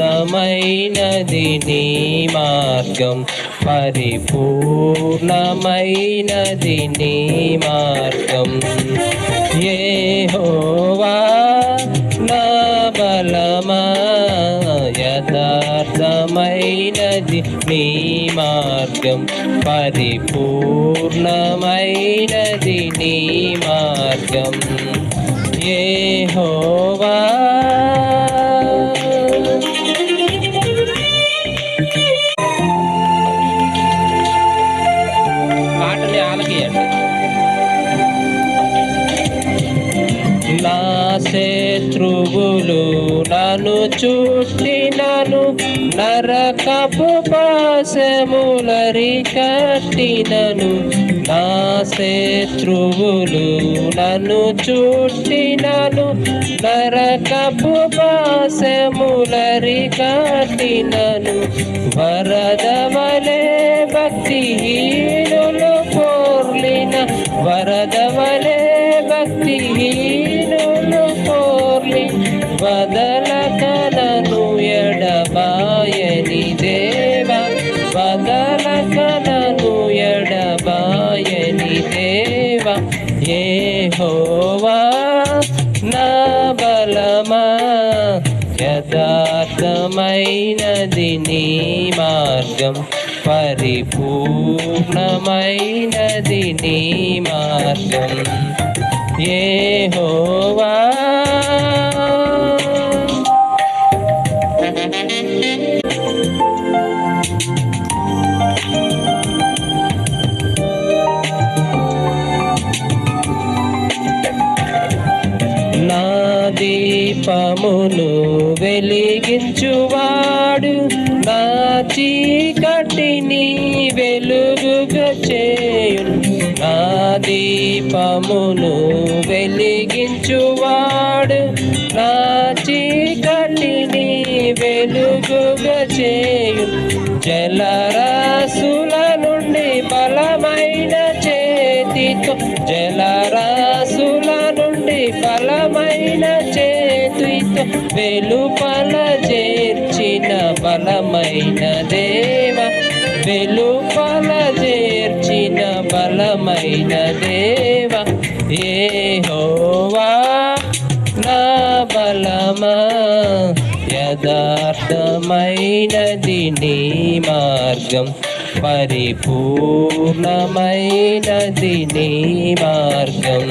యథార్థమైనది నీ మార్గం, పరిపూర్ణమైనది నీ మార్గం. యెహోవా నా బలమా, యథార్థమైనది నీ మార్గం, పరిపూర్ణమైనది నీ మార్గం. యెహోవా పాటని ఆలకియండి. నా శత్రువులు నన్ను చుట్టినను, నరకపు పాశములరి కట్టినను. నా శత్రువులు నన్ను చుట్టినను, నరకపు పాశములరి కట్టినను. వరదవలే భక్తిహీనులు పోర్లిన, వరదవలే భక్తిహీనులు పోర్లి, వదలకనను ఎడబాయని దేవా, వదలకనను ఎడబాయని దేవా. యెహోవా నా బలమా, యథార్థమైనది నీ మార్గం, పరిపూర్ణమైనది నీ మార్గం. యెహోవా నా దీపమును వెలిగించువాడు, నా చీకటిని వెలుగుగా చేయును. నా దీపమును వెలిగించువాడు, నా చీకటిని వెలుగుగా చేయును. జలరాశుల నుండి బలమైన చేతితో, జలరాశుల నుండి బలమైన చేతితో వెలుపల చేర్చిన బలమైన దేవ, వెలుపల చేర్చిన బలమైన దేవ. యెహోవా నా బలమా, యథార్థమైనది నీ మార్గం, పరిపూర్ణమైనది నీ మార్గం.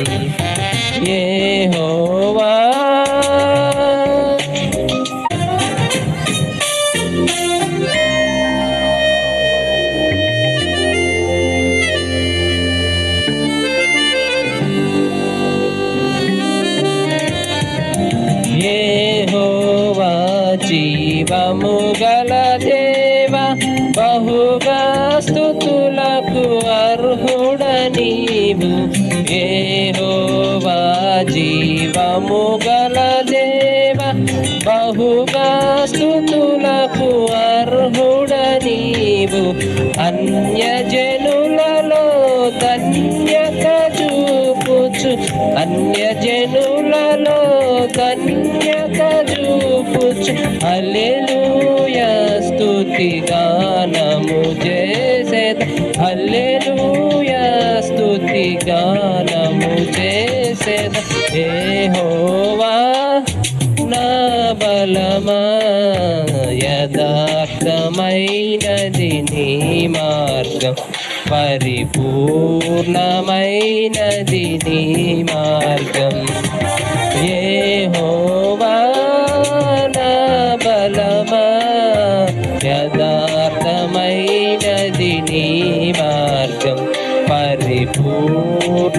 యెహోవా యెహోవా జీవము గల దేవా, బహుగా స్తుతులకు అర్హుడ నీవు. యెహోవా జీవము గల దేవా, బహుగా స్తుతులకు అర్హుడ నీవు. అన్యజనులలో ధన్యత చూపుచు, అన్యజనులలో ధన్యత చూపుచు, హల్లెలూయా స్తుతి గానము చేసేద, హల్లెలూయా స్తుతి గానము చేసేద. యెహోవా నా బలమా, యథార్థమైనది నీ మార్గం, పరిపూర్ణమైనది నీ మార్గం. యెహోవా నా బలమా, యథార్థమైనది నీ మార్గం, పరిపూర్ణ